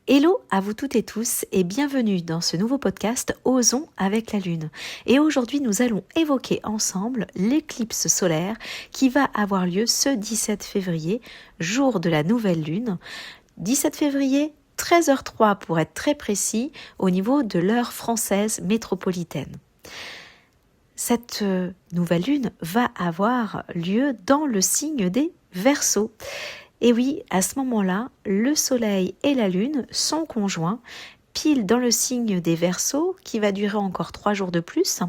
Hello à vous toutes et tous et bienvenue dans ce nouveau podcast Osons avec la Lune. Et aujourd'hui nous allons évoquer ensemble l'éclipse solaire qui va avoir lieu ce 17 février, jour de la nouvelle Lune. 17 février, 13h03 pour être très précis, au niveau de l'heure française métropolitaine. Cette nouvelle Lune va avoir lieu dans le signe des Verseaux. Et oui, à ce moment-là, le Soleil et la Lune sont conjoints, pile dans le signe des Verseaux, qui va durer encore 3 jours de plus.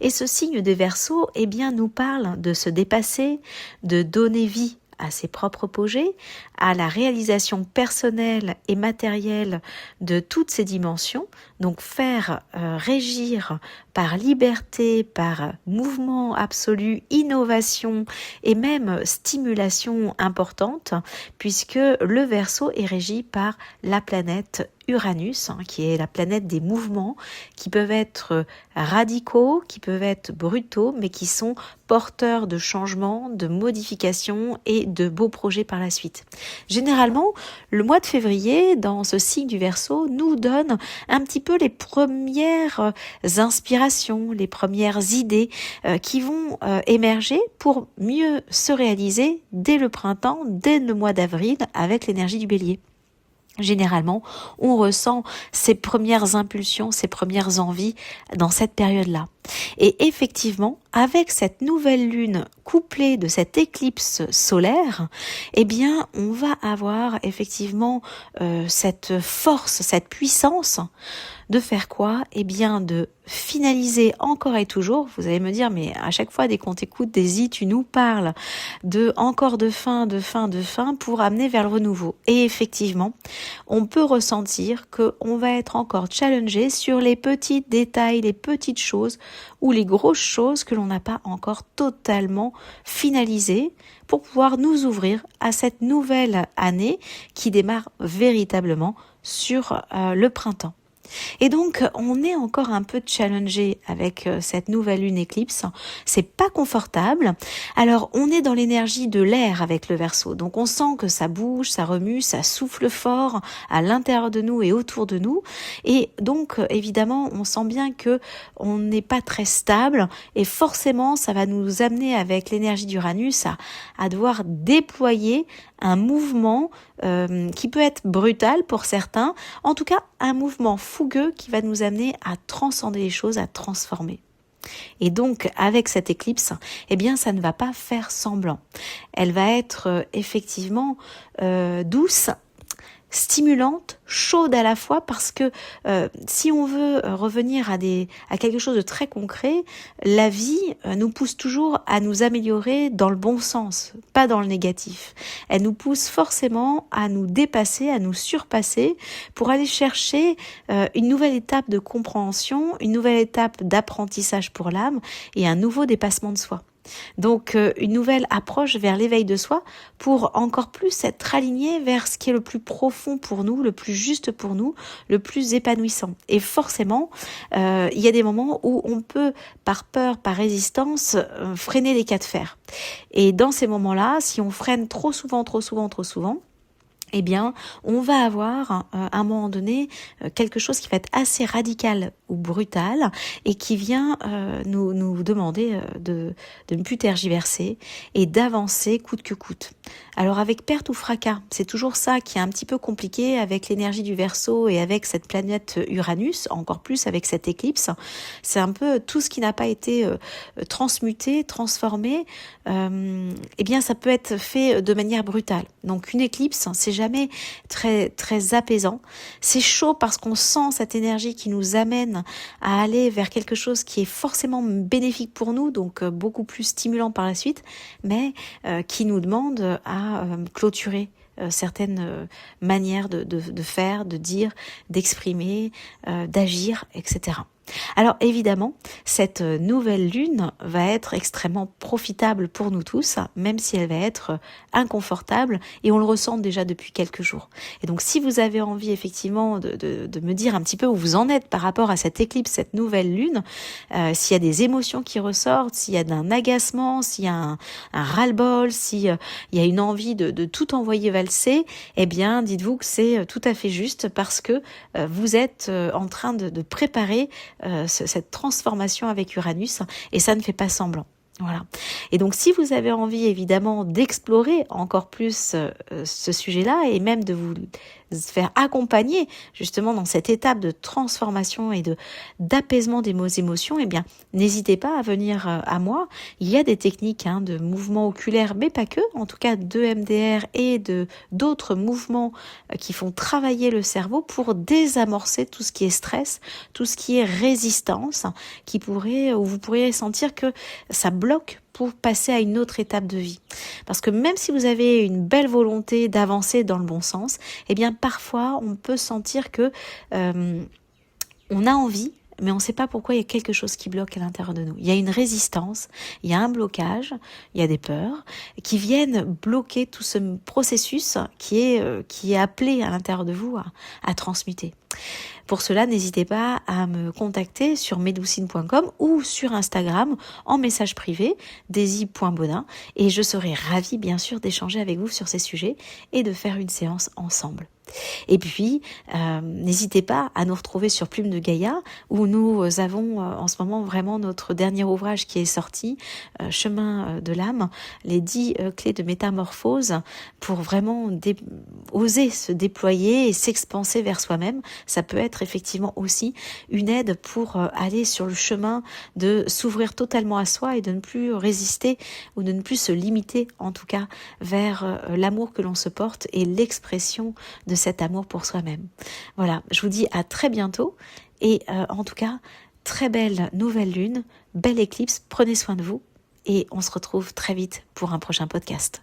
Et ce signe des Verseaux, nous parle de se dépasser, de donner vie à ses propres projets, à la réalisation personnelle et matérielle de toutes ces dimensions, donc faire régir par liberté, par mouvement absolu, innovation et même stimulation importante, puisque le Verseau est régi par la planète Uranus, qui est la planète des mouvements, qui peuvent être radicaux, qui peuvent être brutaux, mais qui sont porteurs de changements, de modifications et de beaux projets par la suite. Généralement, le mois de février, dans ce signe du Verseau, nous donne un petit peu les premières inspirations, les premières idées qui vont émerger pour mieux se réaliser dès le printemps, dès le mois d'avril, avec l'énergie du Bélier. Généralement, on ressent ces premières impulsions, ces premières envies dans cette période-là. Et effectivement, avec cette nouvelle lune couplée de cette éclipse solaire, on va avoir effectivement cette force, cette puissance de faire quoi ? De finaliser encore et toujours. Vous allez me dire, mais à chaque fois, dès qu'on t'écoute, Daisy, tu nous parles de encore de fin pour amener vers le renouveau. Et effectivement, on peut ressentir qu'on va être encore challengé sur les petits détails, les petites choses ou les grosses choses que l'on n'a pas encore totalement finalisées pour pouvoir nous ouvrir à cette nouvelle année qui démarre véritablement sur le printemps. Et donc, on est encore un peu challengé avec cette nouvelle lune éclipse. C'est pas confortable. Alors, on est dans l'énergie de l'air avec le Verseau. Donc, on sent que ça bouge, ça remue, ça souffle fort à l'intérieur de nous et autour de nous. Et donc, évidemment, on sent bien que on n'est pas très stable. Et forcément, ça va nous amener avec l'énergie d'Uranus à devoir déployer un mouvement qui peut être brutal pour certains, en tout cas un mouvement fougueux qui va nous amener à transcender les choses, à transformer. Et donc avec cette éclipse, ça ne va pas faire semblant. Elle va être effectivement douce, stimulante, chaude à la fois, parce que si on veut revenir à quelque chose de très concret, la vie nous pousse toujours à nous améliorer dans le bon sens, pas dans le négatif. Elle nous pousse forcément à nous dépasser, à nous surpasser pour aller chercher une nouvelle étape de compréhension, une nouvelle étape d'apprentissage pour l'âme et un nouveau dépassement de soi. Donc une nouvelle approche vers l'éveil de soi pour encore plus être aligné vers ce qui est le plus profond pour nous, le plus juste pour nous, le plus épanouissant. Et forcément, il y a des moments où on peut, par peur, par résistance, freiner les cas de fer. Et dans ces moments-là, si on freine trop souvent, on va avoir à un moment donné quelque chose qui va être assez radical ou brutal et qui vient nous demander de ne plus tergiverser et d'avancer coûte que coûte. Alors avec perte ou fracas, c'est toujours ça qui est un petit peu compliqué avec l'énergie du Verseau et avec cette planète Uranus, encore plus avec cette éclipse. C'est un peu tout ce qui n'a pas été transmuté, transformé, ça peut être fait de manière brutale. Donc une éclipse, c'est jamais très très apaisant. C'est chaud parce qu'on sent cette énergie qui nous amène à aller vers quelque chose qui est forcément bénéfique pour nous, donc beaucoup plus stimulant par la suite, mais qui nous demande à clôturer certaines manières de faire, de dire, d'exprimer, d'agir, etc. Alors évidemment, cette nouvelle lune va être extrêmement profitable pour nous tous, même si elle va être inconfortable et on le ressent déjà depuis quelques jours. Et donc si vous avez envie effectivement de me dire un petit peu où vous en êtes par rapport à cette éclipse, cette nouvelle lune, s'il y a des émotions qui ressortent, s'il y a un agacement, s'il y a un ras-le-bol, s'il y a une envie de tout envoyer valser, eh bien dites-vous que c'est tout à fait juste parce que vous êtes en train de préparer cette transformation avec Uranus et ça ne fait pas semblant. Voilà. Et donc, si vous avez envie, évidemment, d'explorer encore plus ce sujet-là et même de vous faire accompagner justement dans cette étape de transformation et d'apaisement des émotions, eh bien, n'hésitez pas à venir à moi. Il y a des techniques de mouvement oculaire, mais pas que, en tout cas de MDR et d'autres mouvements qui font travailler le cerveau pour désamorcer tout ce qui est stress, tout ce qui est résistance, où vous pourriez sentir que ça bloque pour passer à une autre étape de vie. Parce que même si vous avez une belle volonté d'avancer dans le bon sens, eh bien parfois on peut sentir que on a envie, mais on ne sait pas pourquoi il y a quelque chose qui bloque à l'intérieur de nous. Il y a une résistance, il y a un blocage, il y a des peurs qui viennent bloquer tout ce processus qui est appelé à l'intérieur de vous à transmuter. Pour cela, n'hésitez pas à me contacter sur medoucine.com ou sur Instagram en message privé, daisy.bodin, et je serai ravie bien sûr d'échanger avec vous sur ces sujets et de faire une séance ensemble. Et puis, n'hésitez pas à nous retrouver sur Plume de Gaïa, où nous avons en ce moment vraiment notre dernier ouvrage qui est sorti, Chemin de l'âme, les 10 clés de métamorphose pour vraiment oser se déployer et s'expanser vers soi-même. Ça peut être effectivement aussi une aide pour aller sur le chemin de s'ouvrir totalement à soi et de ne plus résister ou de ne plus se limiter en tout cas vers l'amour que l'on se porte et l'expression de cet amour pour soi-même. Voilà, je vous dis à très bientôt et en tout cas, très belle nouvelle lune, belle éclipse, prenez soin de vous et on se retrouve très vite pour un prochain podcast.